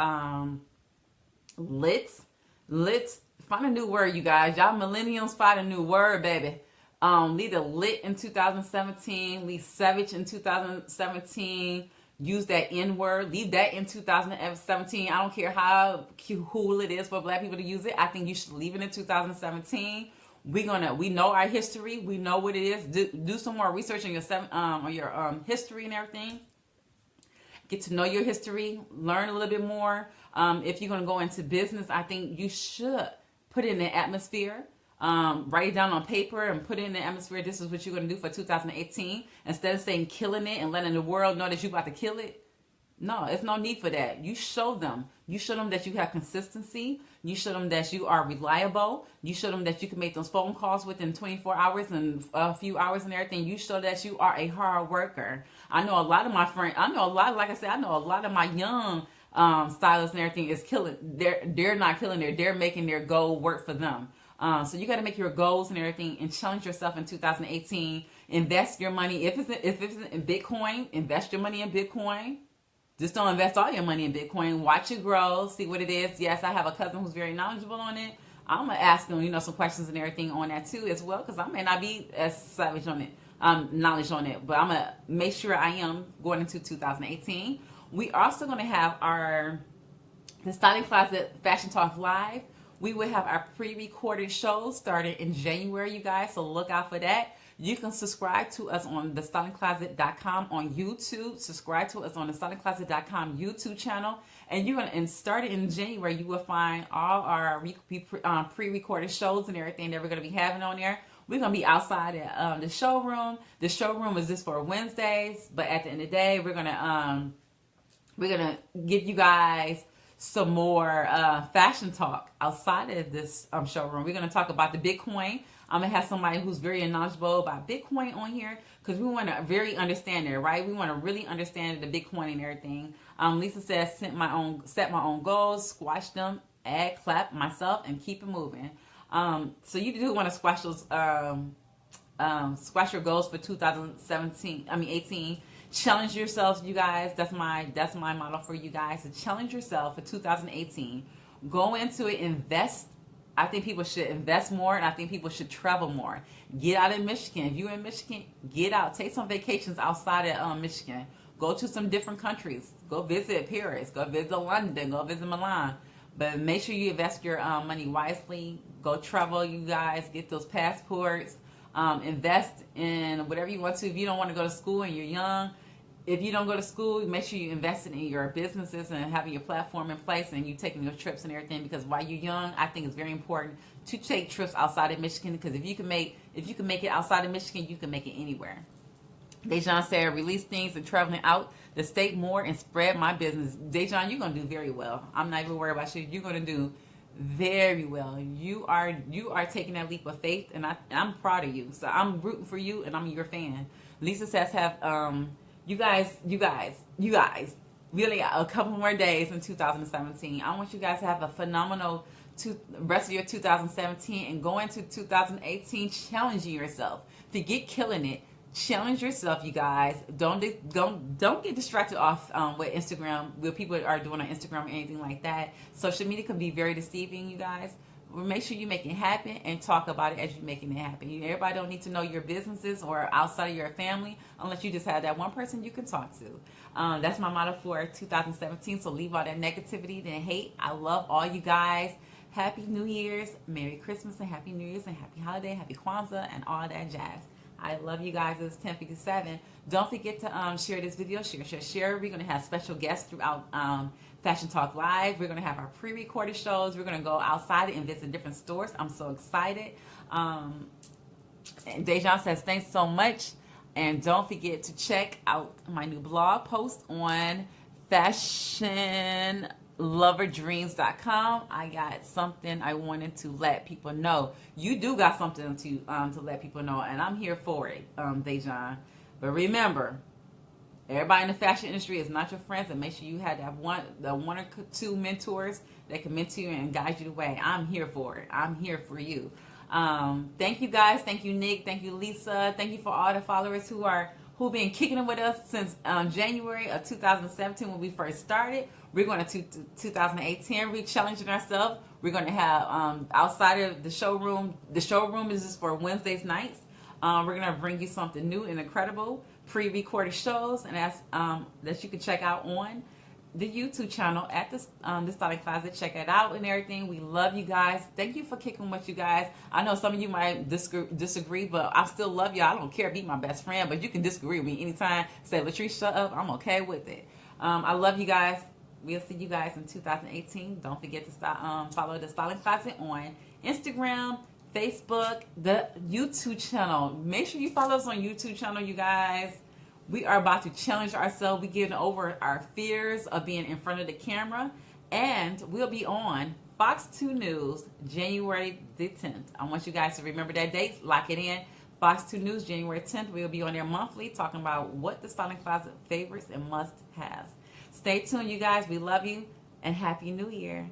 lit. Find a new word, you guys. Y'all millennials, find a new word, baby. Leave the lit in 2017. Leave savage in 2017. Use that N word. Leave that in 2017. I don't care how cool it is for black people to use it. I think you should leave it in 2017. We know our history. We know what it is. Do some more research on your history and everything. Get to know your history. Learn a little bit more. If you're gonna go into business, I think you should put it in the atmosphere. Write it down on paper and put it in the atmosphere. This is what you're gonna do for 2018. Instead of saying killing it and letting the world know that you're about to kill it, No, it's no need for that. You show them. You show them that you have consistency. You show them that you are reliable. You show them that you can make those phone calls within 24 hours and a few hours and everything. You show that you are a hard worker. I know a lot of my friends. I know a lot. Like I said, I know a lot of my young stylists and everything is killing. They're not killing it. They're making their goal work for them. So you got to make your goals and everything and challenge yourself in 2018. Invest your money. If it's in Bitcoin, invest your money in Bitcoin. Just don't invest all your money in Bitcoin. Watch it grow. See what it is. Yes, I have a cousin who's very knowledgeable on it. I'm going to ask him, some questions and everything on that too as well, because I may not be as savage on it, knowledge on it. But I'm going to make sure I am going into 2018. We also going to have the Styling Closet Fashion Talk Live. We will have our pre-recorded shows started in January, you guys, so look out for that. You can subscribe to us on thestylingcloset.com on YouTube. Subscribe to us on the stylingcloset.com YouTube channel. And start in January, you will find all our pre-recorded shows and everything that we're going to be having on there. We're going to be outside at the showroom. The showroom is just for Wednesdays, but at the end of the day, we're going to give you guys some more fashion talk outside of this showroom. We're going to talk about the Bitcoin. I'm going to have somebody who's very knowledgeable about Bitcoin on here because we want to really understand it, right? We want to really understand the Bitcoin and everything. Lisa says, set my own goals, squash them, add, clap myself, and keep it moving. So you do want to squash those, squash your goals for 18. Challenge yourselves, you guys. That's my model for you guys, to challenge yourself for 2018. Go into it, invest. I think people should invest more, and I think people should travel more. Get out of Michigan. If you're in Michigan, get out. Take some vacations outside of Michigan. Go to some different countries. Go visit Paris. Go visit London. Go visit Milan. But make sure you invest your money wisely. Go travel, you guys. Get those passports. Invest in whatever you want to. If you don't want to go to school and you're young, if you don't go to school, make sure you invest in your businesses and having your platform in place and you taking your trips and everything, because while you're young, I think it's very important to take trips outside of Michigan, because if you can make it outside of Michigan, you can make it anywhere. Dejan said, release things and traveling out the state more and spread my business. Dejan, you're going to do very well. I'm not even worried about you. You're going to do very well. You are taking that leap of faith, and I'm proud of you. So I'm rooting for you, and I'm your fan. Lisa says, you guys, really a couple more days in 2017. I want you guys to have a phenomenal rest of your 2017 and go into 2018 challenging yourself. Forget killing it. Challenge yourself, you guys. Don't get distracted off with Instagram, what people are doing on Instagram or anything like that. Social media can be very deceiving, you guys. Make sure you make it happen and talk about it as you're making it happen. Everybody don't need to know your businesses or outside of your family unless you just have that one person you can talk to. That's my motto for 2017. So leave all that negativity and hate. I love all you guys. Happy New Year's, Merry Christmas, and Happy New Year's, and Happy Holiday, Happy Kwanzaa, and all that jazz. I love you guys. It's 10:57. Don't forget to share this video. Share. We're going to have special guests throughout Fashion Talk Live. We're going to have our pre-recorded shows. We're going to go outside and visit different stores. I'm so excited. And Dejan says, thanks so much. And don't forget to check out my new blog post on fashionloverdreams.com. I got something I wanted to let people know. You do got something to let people know, and I'm here for it, Dejan. But remember, everybody in the fashion industry is not your friends, and make sure you have that one or two mentors that can mentor you and guide you the way. I'm here for it. I'm here for you. Thank you guys. Thank you, Nick. Thank you, Lisa. Thank you for all the followers who've been kicking it with us since January of 2017 when we first started. We're going to 2018. We're challenging ourselves. We're going to have outside of the showroom. The showroom is just for Wednesdays nights. We're going to bring you something new and incredible, pre-recorded shows, and that's that you can check out on the YouTube channel at the Styling Closet. Check it out and everything. We love you guys. Thank you for kicking with you guys. I know some of you might disagree, but I still love you. I don't care. Be my best friend, but you can disagree with me anytime. Say, Latrice, shut up. I'm okay with it. I love you guys. We'll see you guys in 2018. Don't forget to follow the Styling Closet on Instagram, Facebook, the YouTube channel. Make sure you follow us on YouTube channel, you guys. We are about to challenge ourselves. We're getting over our fears of being in front of the camera. And we'll be on Fox 2 News, January the 10th. I want you guys to remember that date. Lock it in. Fox 2 News, January 10th. We'll be on there monthly talking about what the styling closet favorites and must-haves. Stay tuned, you guys. We love you. And Happy New Year.